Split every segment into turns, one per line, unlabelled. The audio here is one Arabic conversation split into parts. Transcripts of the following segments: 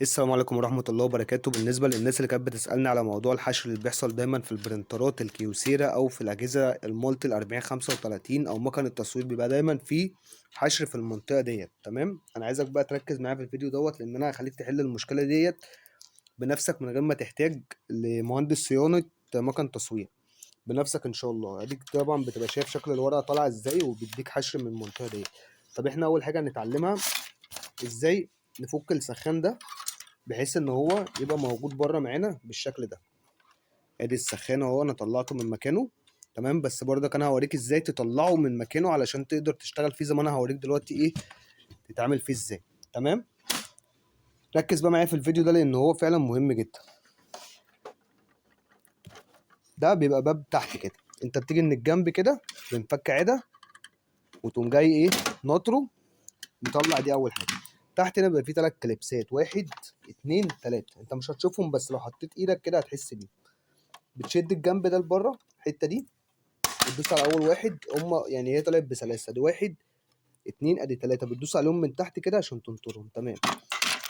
السلام عليكم ورحمة الله وبركاته. بالنسبة للناس اللي كانت بتسألني على موضوع الحشر اللي بيحصل دايما في البرنترات الكيوسيرا أو في الأجهزة المولت الأربعين خمسة وتلاتين أو مكن التصوير، بيبقى دايما في حشر في المنطقة ديت. تمام، أنا عايزك بقى تركز معايا في الفيديو دوت، لأن أنا هخليك تحل المشكلة ديت بنفسك من غير ما تحتاج لمهندس صيانة مكن تصوير، بنفسك إن شاء الله. أديك طبعا بتبقى شايف شكل الورقة طالعة إزاي وبيديك حشر من المنطقة ديت. طب إحنا أول حاجة هنتعلمها إزاي نفك السخان ده بحيث ان هو يبقى موجود بره معانا بالشكل ده. ادي السخان اهو، انا طلعته من مكانه. تمام، بس برضك انا هوريك ازاي تطلعه من مكانه علشان تقدر تشتغل فيه زي ما انا هوريك دلوقتي ايه تتعامل فيه ازاي. تمام، ركز بقى معايا في الفيديو ده لان هو فعلا مهم جدا. ده بيبقى باب تحت كده، انت بتيجي من الجنب كده بنفك عده وتقوم جاي ايه ناطره مطلع. دي اول حاجه. تحت هنا بيبقى فيه 3 كليبسات، 1 2 3، انت مش هتشوفهم بس لو حطيت ايدك كده هتحس بيه. بتشد الجنب ده لبره الحته دي بتدوس على اول واحد، هما يعني هي طلعت بسلاسه، ادي 1 2 ادي 3، بتدوس عليهم من تحت كده عشان تنطرهم. تمام،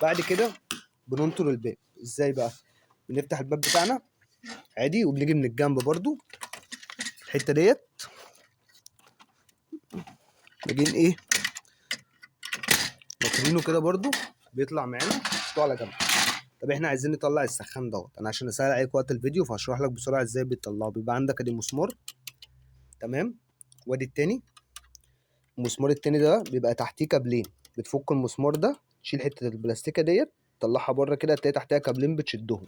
بعد كده بننطر الباب ازاي بقى؟ بنفتح الباب بتاعنا عادي وبنيجي من الجنب برضو الحته ديت، نجين ايه ناطرينه كده برضو بيطلع معانا على جنب. طب احنا عايزين نطلع السخان دوت، انا عشان اسهل عليك وقت الفيديو فهشرح لك بسرعه ازاي بيطلعه. بيبقى عندك ادي مسمار، تمام، وادي التاني. المسمار التاني ده بيبقى تحتيه كابلين، بتفك المسمار ده تشيل حته البلاستيكه ديت تطلعها بره كده، هتلاقي تحتها كابلين بتشدهم.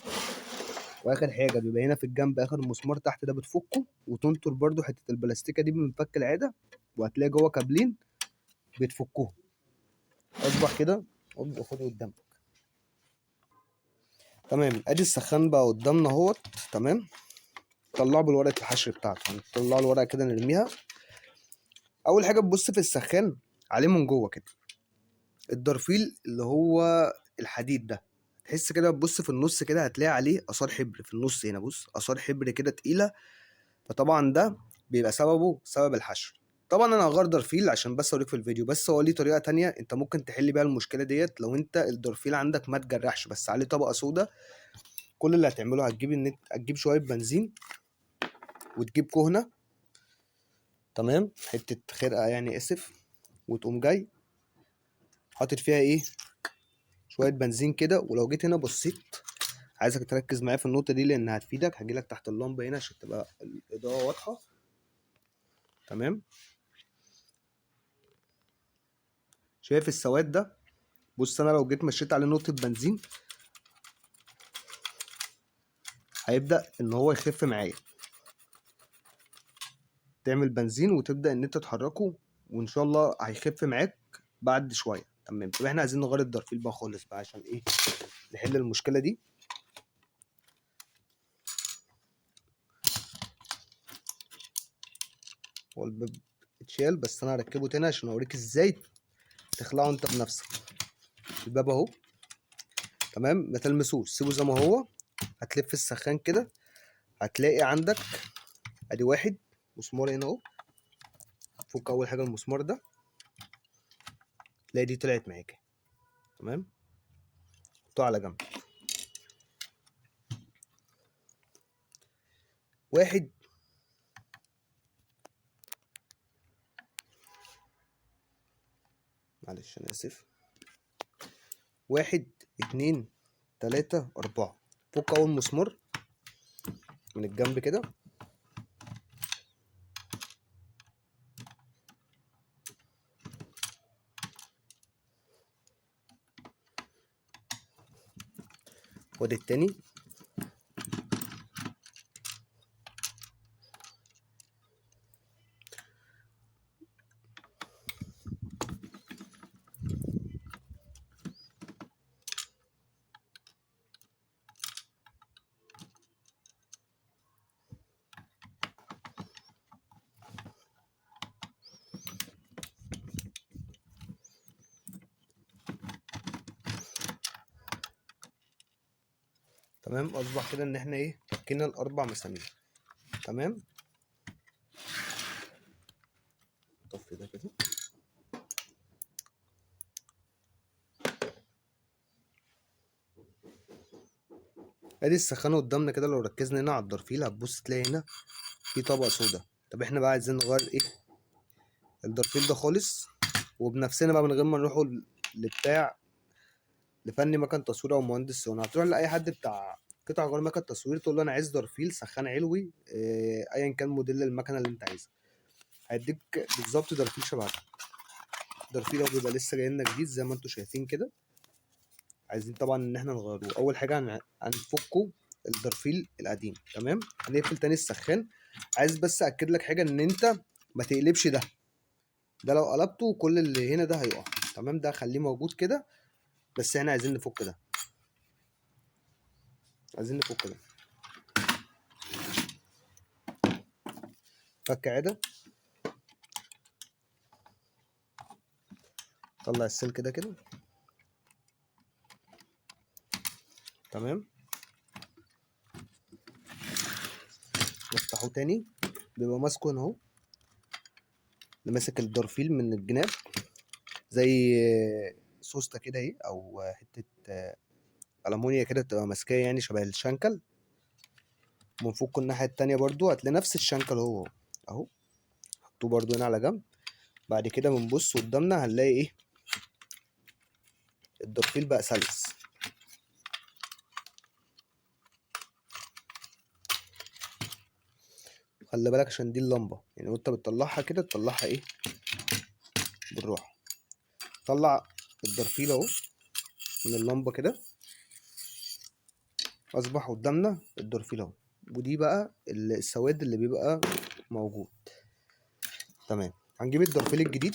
واخر حاجه بيبقى هنا في الجنب اخر مسمار تحت ده بتفكه وتنطر برده حته البلاستيكه دي من فك العاده، وهتلاقي جوه كابلين بتفكوهم. اصبح كده خد قدامك. تمام، ادي السخان بقى قدامنا اهوت. تمام، طلعه بالورقه الحشر بتاعته، هنطلع الورقه كده نرميها. اول حاجه تبص في السخان عليه من جوه كده الدرفيل اللي هو الحديد ده، تحس كده تبص في النص كده هتلاقي عليه اثار حبر في النص هنا، بص اثار حبر كده تقيله. فطبعا ده بيبقى سبب الحشر. طبعا انا هغير درفيل عشان بس اوريك في الفيديو، بس هو ليه طريقه تانية انت ممكن تحل بيها المشكله ديت. لو انت الدرفيل عندك ما تجرحش بس عليه طبقه سودا، كل اللي هتعمله هتجيب شويه بنزين وتجيب كهنه، تمام، حته خرقه يعني اسف، وتقوم جاي حاطط فيها ايه شويه بنزين كده. ولو جيت هنا بصيت، عايزك تركز معايا في النقطه دي لان هتفيدك. هجيلك تحت اللمبه هنا عشان تبقى الاضاءه واضحه. تمام، شايف السواد ده؟ بص انا لو جيت مشيت عليه نقطه بنزين هيبدا ان هو يخف معايا. تعمل بنزين وتبدا ان انت تحركه وان شاء الله هيخف معاك بعد شويه. تمام، طب احنا عايزين نغير الدرفيل بقى خالص بقى عشان ايه نحل المشكله دي. هو الباب اتشال بس انا هركبه تاني عشان اوريك ازاي تخلعه انت بنفسك. الباب اهو، تمام، ما تلمسوش، سيبه زي ما هو. هتلف السخان كده هتلاقي عندك ادي واحد مسمار هنا اهو. فك اول حاجه المسمار ده، تلاقي دي طلعت معاك. تمام، حطها على جنب. واحد معلش انا اسف، 1 2 3 4. فك اول مسمار من الجنب كده، وادي التاني. تمام، اصبح كده ان احنا ايه فكينا الاربع مسامير. تمام، طفي ده كده. ادي السخانه قدامنا كده. لو ركزنا هنا على الدرفيل هتبص تلاقي هنا في طبقه سودا. طب احنا بقى عايزين نغير ايه الدرفيل ده خالص، وبنفسنا بقى من غير ما نروحوا لبتاع لفني مكان تصوير او مهندس صيانه. هتروح لاي حد بتاع قطع غيار مكان تصوير تقول له انا عايز درفيل سخان علوي ايا كان موديل المكنه اللي انت عايزها، هيديك بالظبط درفيل شبه ده. الدرفيل هو بيبقى لسه جاي لنا جديد زي ما انتم شايفين كده. عايزين طبعا ان احنا نغيروه. اول حاجه هنفكه الدرفيل القديم. تمام، هنقفل تاني السخان. عايز بس اكد لك حاجه، ان انت ما تقلبش ده لو قلبته كل اللي هنا ده هيقع. تمام، ده خليه موجود كده. بس احنا عايزين نفك ده، عايزين نفك ده. فك عده. طلع السلك ده كده. تمام، نفتحه تاني. بيبقى ماسكه هنا اهو، اللي ماسك الدرفيل من الجناب زي سوسته كده اهي، او حته ألمونيا كده بتبقى ماسكاه يعني شبه الشنكل. ونفكه الناحية التانية برضو هتلاقي نفس الشنكل هو اهو. حطوه برضو هنا على جنب. بعد كده بنبص قدامنا هنلاقي ايه، الدرفيل بقى سلس. خلي بالك عشان دي اللمبة، يعني وانت بتطلعها كده تطلعها ايه بالراحة. طلع الدرفيل اهو من اللمبة كده. اصبح قدامنا الدرفيل اهو، ودي بقى السواد اللي بيبقى موجود. تمام، هنجيب الدرفيل الجديد.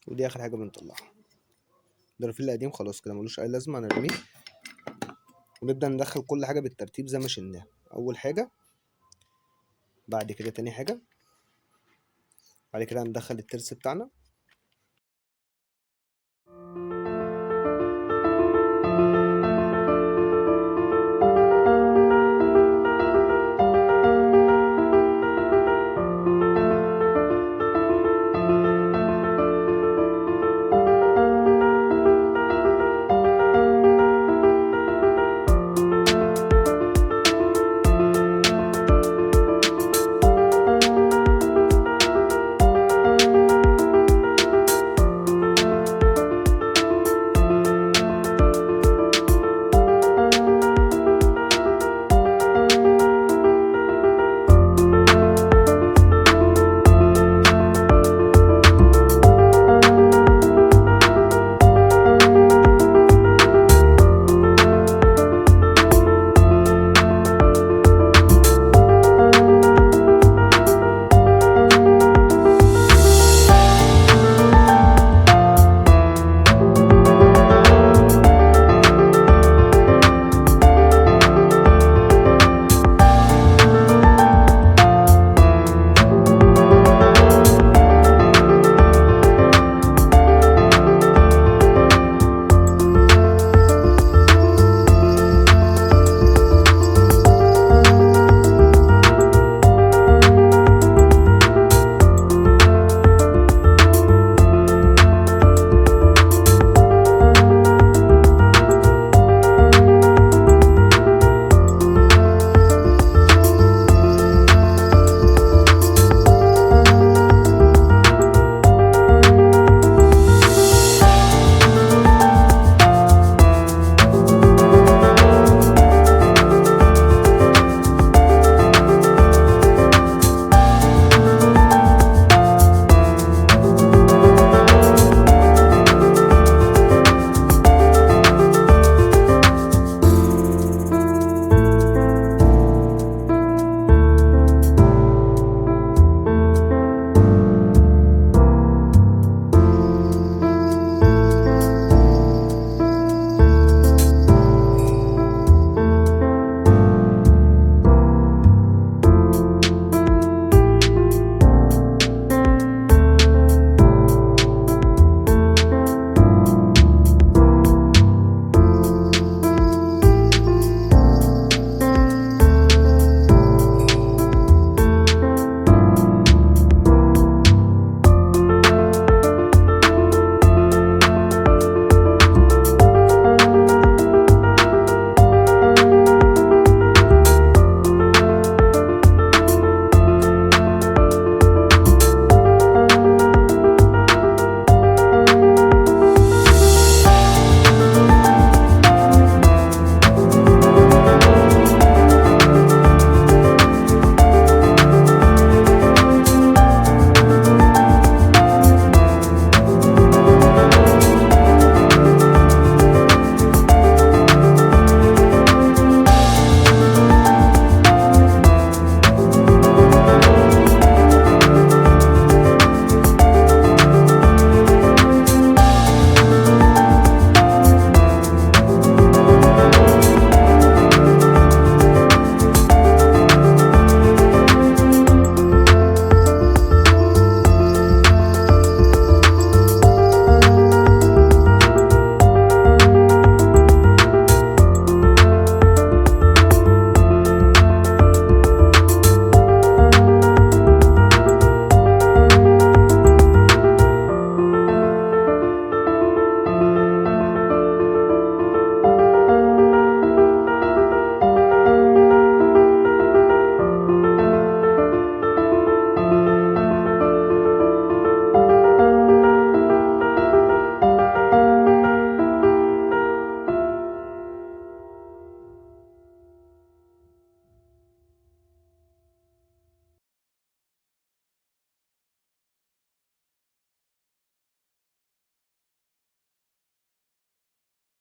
ودي اخر حاجة بنطلعها. الدرفيل القديم خلاص كده ملوش اي لازمة، هنرميه. ونبدأ ندخل كل حاجة بالترتيب زي ما شلناها. أول حاجة، بعد كده تاني حاجة، بعد كده هندخل الترس بتاعنا.